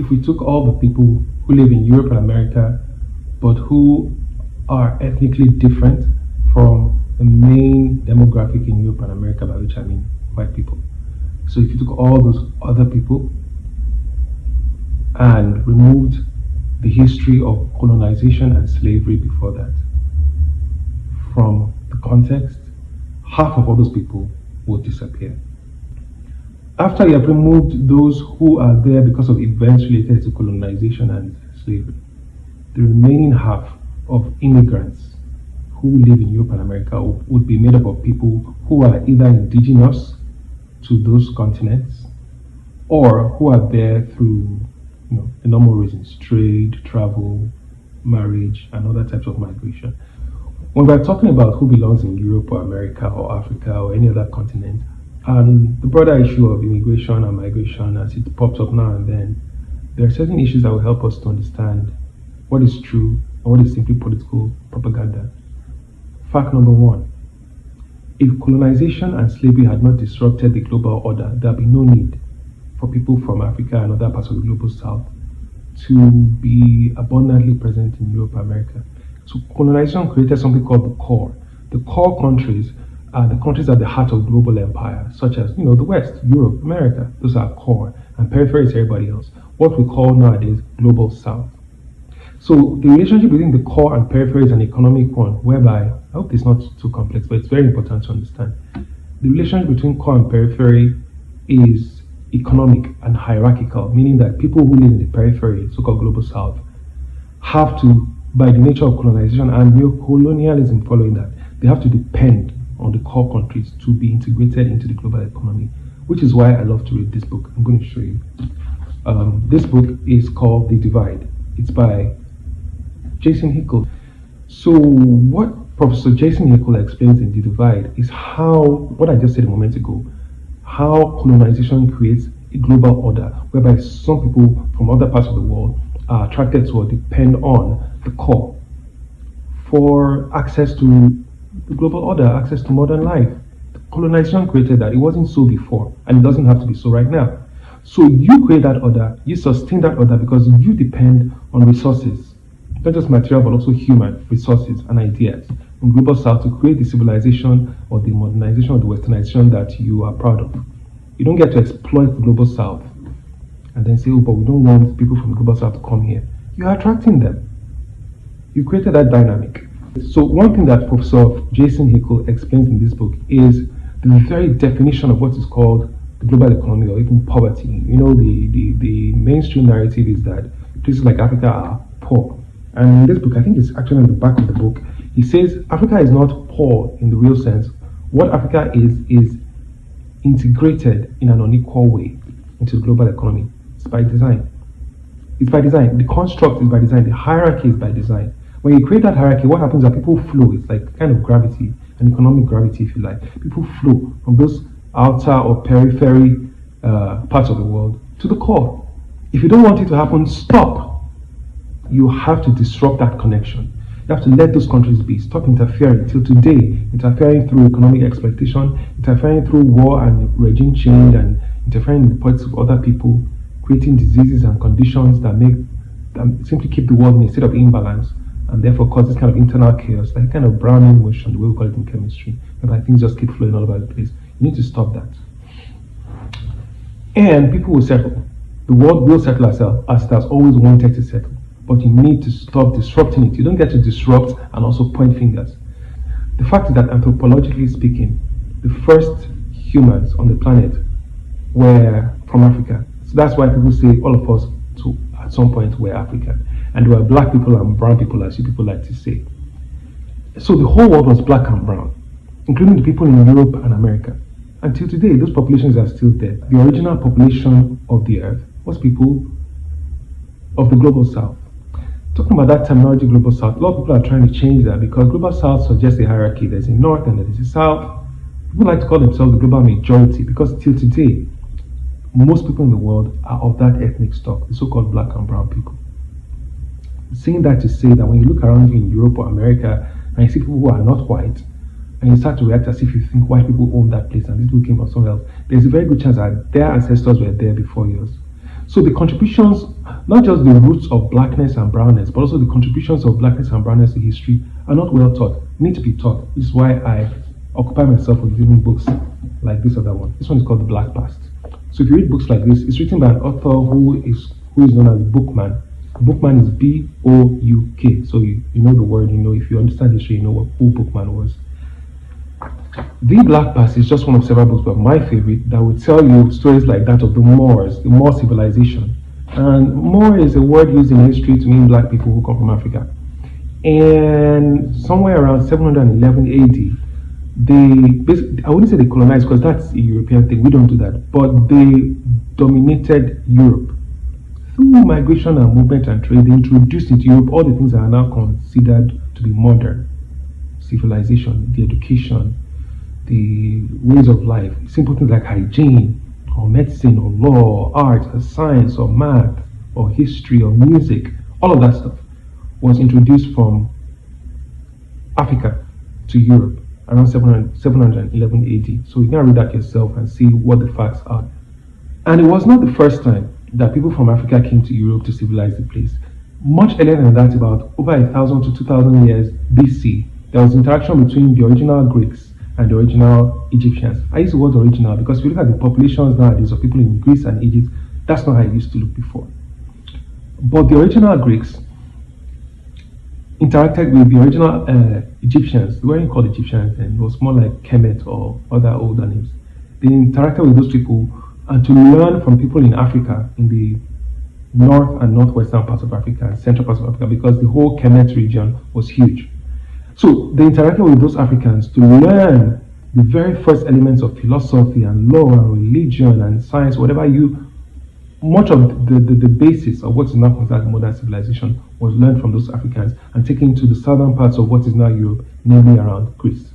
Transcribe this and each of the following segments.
if we took all the people who live in Europe and America, but who are ethnically different from the main demographic in Europe and America, by which I mean white people. So if you took all those other people and removed the history of colonization and slavery before that from the context, half of all those people would disappear. After you have removed those who are there because of events related to colonization and slavery, the remaining half of immigrants who live in Europe and America would be made up of people who are either indigenous to those continents or who are there through the normal reasons: trade, travel, marriage, and other types of migration. When we're talking about who belongs in Europe or America or Africa or any other continent, and the broader issue of immigration and migration as it pops up now and then, there are certain issues that will help us to understand what is true and what is simply political propaganda. Fact number one: if colonization and slavery had not disrupted the global order, there would be no need for people from Africa and other parts of the global south to be abundantly present in Europe and America. So colonization created something called the core. The core countries are the countries at the heart of global empire, such as the West, Europe, America. Those are core, and periphery is everybody else. What we call nowadays global south. So the relationship between the core and periphery is an economic one, whereby, I hope it's not too complex, but it's very important to understand. The relationship between core and periphery is economic and hierarchical, meaning that people who live in the periphery, so-called global south, have to, by the nature of colonization and neo-colonialism following that, they have to depend on the core countries to be integrated into the global economy, which is why I love to read this book. I'm going to show you. This book is called The Divide. It's by Jason Hickel. So what Professor Jason Hickel explains in The Divide is how, what I just said a moment ago, how colonization creates a global order whereby some people from other parts of the world are attracted to or depend on the core for access to the global order, access to modern life. Colonization created that. It wasn't so before, and it doesn't have to be so right now. So you create that order, you sustain that order because you depend on resources, not just material but also human resources and ideas from global south to create the civilization or the modernization or the westernization that you are proud of. You don't get to exploit the global south and then say, oh, but we don't want people from the global south to come here. You are attracting them. You created that dynamic. So one thing that Professor Jason Hickel explains in this book is the very definition of what is called the global economy or even poverty. The mainstream narrative is that places like Africa are poor. And in this book, I think it's actually in the back of the book, he says Africa is not poor in the real sense. What Africa is integrated in an unequal way into the global economy. It's by design. It's by design. The construct is by design. The hierarchy is by design. When you create that hierarchy, what happens is that people flow. It's like kind of gravity, an economic gravity, if you like. People flow from those outer or periphery parts of the world to the core. If you don't want it to happen, stop. You have to disrupt that connection. You have to let those countries be. Stop interfering. Till today, interfering through economic exploitation, interfering through war and regime change, and interfering in the politics of other people, creating diseases and conditions that simply keep the world in a state of imbalance, and therefore cause this kind of internal chaos, like kind of Brownian motion, the way we call it in chemistry, whereby things just keep flowing all over the place. You need to stop that. And people will settle. The world will settle itself as it has always wanted to settle. But you need to stop disrupting it. You don't get to disrupt and also point fingers. The fact is that anthropologically speaking, the first humans on the planet were from Africa. So that's why people say all of us at some point were African. And there were black people and brown people, as you people like to say. So the whole world was black and brown, including the people in Europe and America. Until today, those populations are still there. The original population of the earth was people of the global south. Talking about that terminology, global south, a lot of people are trying to change that because global south suggests a hierarchy. There's a north and there's a south. People like to call themselves the global majority because till today, most people in the world are of that ethnic stock, the so-called black and brown people. Saying that to say that when you look around you in Europe or America and you see people who are not white, and you start to react as if you think white people own that place and these people came from somewhere else, there's a very good chance that their ancestors were there before yours. So the contributions, not just the roots of blackness and brownness, but also the contributions of blackness and brownness to history are not well taught, need to be taught. This is why I occupy myself with reading books like this other one. This one is called The Black Past. So if you read books like this, it's written by an author who is known as Bookman. Bookman is B-O-U-K. So you know the word, if you understand history, you know who Bookman was. The Black Past is just one of several books, but my favorite, that will tell you stories like that of the Moors, the Moor civilization. And Moor is a word used in history to mean black people who come from Africa. And somewhere around 711 AD, I wouldn't say they colonized because that's a European thing, we don't do that, but they dominated Europe. Through migration and movement and trade, they introduced into Europe all the things that are now considered to be modern. Civilization, the education, the ways of life, simple things like hygiene, or medicine, or law, or art, or science, or math, or history, or music, all of that stuff was introduced from Africa to Europe around 711 AD. So you can read that yourself and see what the facts are. And it was not the first time that people from Africa came to Europe to civilize the place. Much earlier than that, about over 1,000 to 2,000 years BC, there was interaction between the original Greeks and the original Egyptians. I use the word original because if you look at the populations nowadays of people in Greece and Egypt, that's not how it used to look before. But the original Greeks interacted with the original Egyptians. They weren't called Egyptians then, it was more like Kemet or other older names. They interacted with those people and to learn from people in Africa, in the north and northwestern parts of Africa and central parts of Africa, because the whole Kemet region was huge. So they interacted with those Africans to learn the very first elements of philosophy and law and religion and science, much of the basis of what is now considered modern civilization was learned from those Africans and taken to the southern parts of what is now Europe, namely around Greece.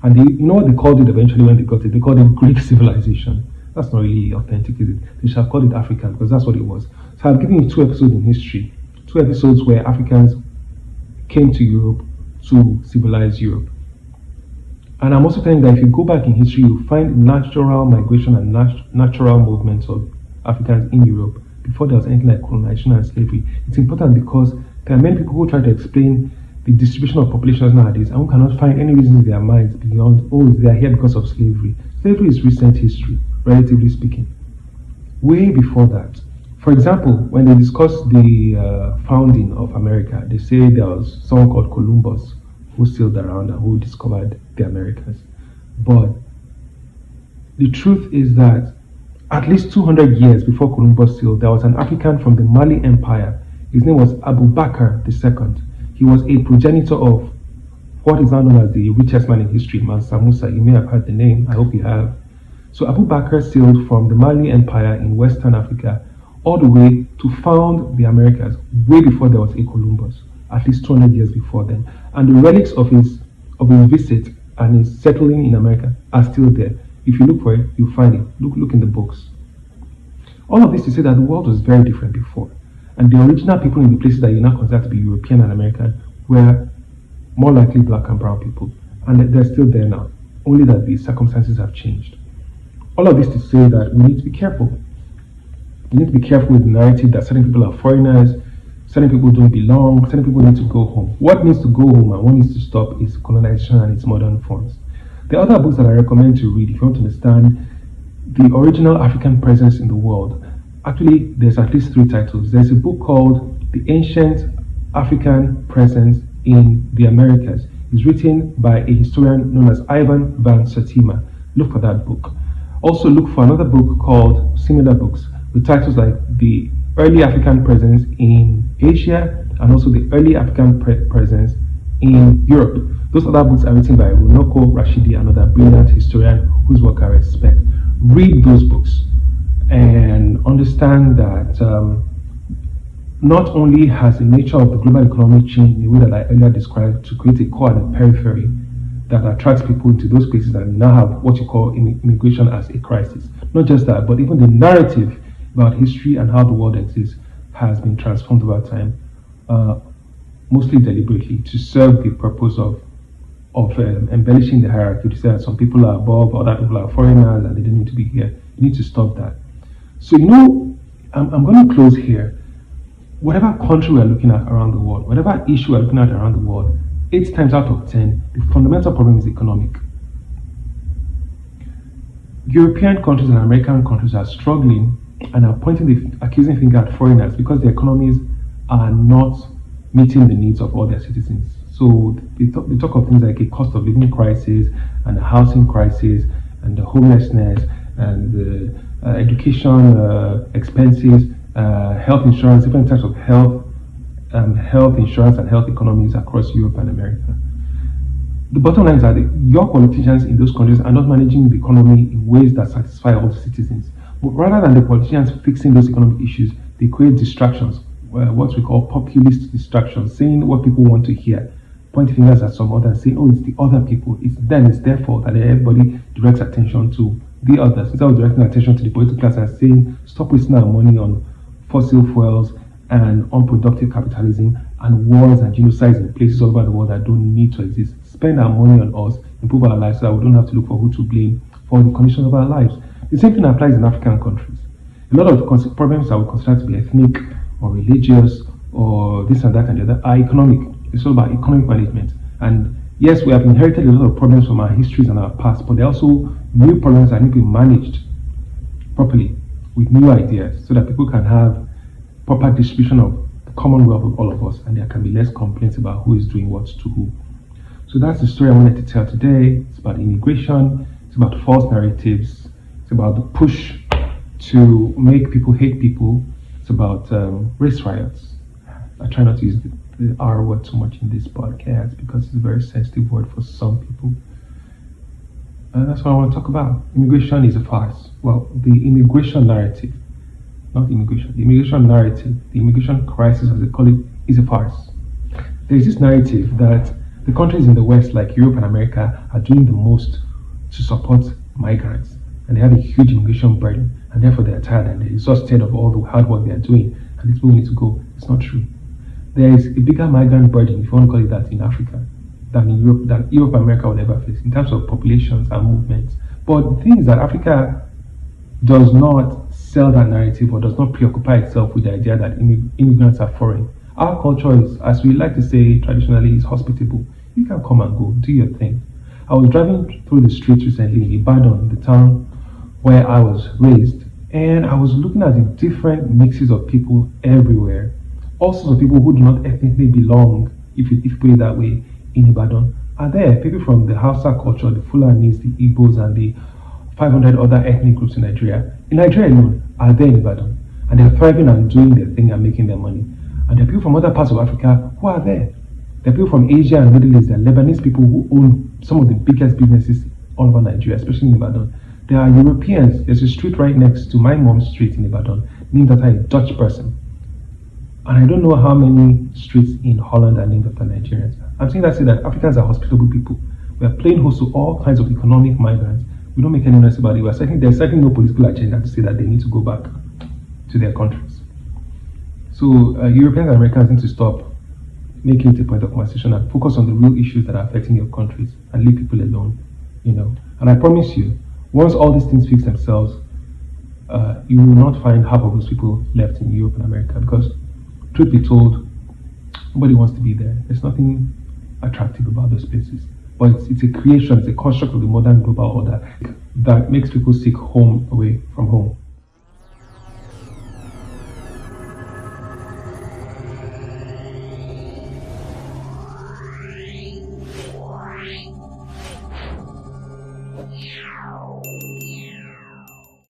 And you know what they called it eventually when they got it? They called it Greek civilization. That's not really authentic, is it? They should have called it African because that's what it was. So I'm giving you 2 episodes in history, 2 episodes where Africans came to Europe to civilize Europe. And I'm also telling you that if you go back in history, you'll find natural migration and natural movements of Africans in Europe before there was anything like colonization and slavery. It's important because there are many people who try to explain the distribution of populations nowadays and who cannot find any reason in their minds beyond, they are here because of slavery. Slavery is recent history, relatively speaking. Way before that. For example, when they discuss the founding of America, they say there was someone called Columbus who sailed around and who discovered the Americas. But the truth is that at least 200 years before Columbus sailed, there was an African from the Mali Empire. His name was Abu Bakr II. He was a progenitor of what is now known as the richest man in history, Mansa Musa. You may have heard the name, I hope you have. So Abu Bakr sailed from the Mali Empire in Western Africa all the way to found the Americas, way before there was a Columbus, at least 200 years before then. And the relics of his visit and his settling in America are still there. If you look for it, you'll find it. Look in the books. All of this to say that the world was very different before. And the original people in the places that you now consider to be European and American were more likely black and brown people. And they're still there now, only that the circumstances have changed. All of this to say that we need to be careful. We need to be careful with the narrative that certain people are foreigners, certain people don't belong, certain people need to go home. What needs to go home and what needs to stop is colonization and its modern forms. The other books that I recommend to read if you want to understand the original African presence in the world, actually there's at least 3 titles. There's a book called The Ancient African Presence in the Americas. It's written by a historian known as Ivan Van Sertima. Look for that book. Also look for another book called, similar books, with titles like The Early African Presence in Asia and also The Early African Presence in Europe. Those other books are written by Runoko Rashidi, another brilliant historian whose work I respect. Read those books and understand that not only has the nature of the global economy changed in the way that I earlier described to create a core and a periphery that attracts people to those places and now have what you call immigration as a crisis. Not just that, but even the narrative about history and how the world exists has been transformed over time, mostly deliberately, to serve the purpose of embellishing the hierarchy, to say that some people are above, other people are foreigners and they don't need to be here. You need to stop that. So I'm going to close here. Whatever country we're looking at around the world, whatever issue we're looking at around the world, 8 times out of 10, the fundamental problem is economic. European countries and American countries are struggling and are pointing the accusing finger at foreigners because their economies are not meeting the needs of all their citizens. So they talk of things like a cost of living crisis and a housing crisis and the homelessness and the education expenses, health insurance, different types of health insurance and health economies across Europe and America. The bottom line is that your politicians in those countries are not managing the economy in ways that satisfy all the citizens. But rather than the politicians fixing those economic issues, they create distractions, what we call populist distractions, saying what people want to hear, pointing fingers at some others, saying, oh, it's the other people, it's them, it's their fault, and everybody directs attention to the others instead of directing attention to the political class and saying, stop wasting our money on fossil fuels and unproductive capitalism and wars and genocides in places all over the world that don't need to exist. Spend our money on us, improve our lives so that we don't have to look for who to blame for the conditions of our lives. The same thing applies in African countries. A lot of the problems that we consider to be ethnic or religious or this and that and the other are economic. It's all about economic management. And yes, we have inherited a lot of problems from our histories and our past, but there are also new problems that need to be managed properly with new ideas so that people can have proper distribution of the commonwealth of all of us and there can be less complaints about who is doing what to who. So that's the story I wanted to tell today. It's about immigration, it's about false narratives, it's about the push to make people hate people, it's about race riots. I try not to use the R word too much in this podcast because it's a very sensitive word for some people. And that's what I want to talk about. Immigration is a farce. Well, the immigration narrative, not immigration, the immigration narrative, the immigration crisis as they call it, is a farce. There is this narrative that the countries in the West, like Europe and America, are doing the most to support migrants. And they have a huge immigration burden, and therefore they are tired and they're exhausted of all the hard work they are doing, and these people need to go. It's not true. There is a bigger migrant burden, if you want to call it that, in Africa than in Europe, than Europe and America will ever face in terms of populations and movements. But the thing is that Africa does not sell that narrative or does not preoccupy itself with the idea that immigrants are foreign. Our culture is, as we like to say traditionally, is hospitable. You can come and go, do your thing. I was driving through the streets recently in Ibadan, the town where I was raised, and I was looking at the different mixes of people everywhere. All sorts of people who do not ethnically belong, if you put it that way, in Ibadan are there. People from the Hausa culture, the Fulanis, the Igbos, and the 500 other ethnic groups in Nigeria. In Nigeria alone, are there in Ibadan, and they're thriving and doing their thing and making their money. And there are people from other parts of Africa who are there. There are people from Asia and Middle East. There are Lebanese people who own some of the biggest businesses all over Nigeria, especially in Ibadan. There are Europeans. There's a street right next to my mom's street in Ibadan named after a Dutch person. And I don't know how many streets in Holland are named after Nigerians. I'm saying that to say that Africans are hospitable people. We are playing host to all kinds of economic migrants. We don't make any noise about it. There's certainly no political agenda to say that they need to go back to their countries. So Europeans and Americans need to stop making it a point of conversation and focus on the real issues that are affecting your countries and leave people alone. And I promise you, once all these things fix themselves, you will not find half of those people left in Europe and America because, truth be told, nobody wants to be there. There's nothing attractive about those places. But it's a creation, it's a construct of the modern global order that makes people seek home away from home.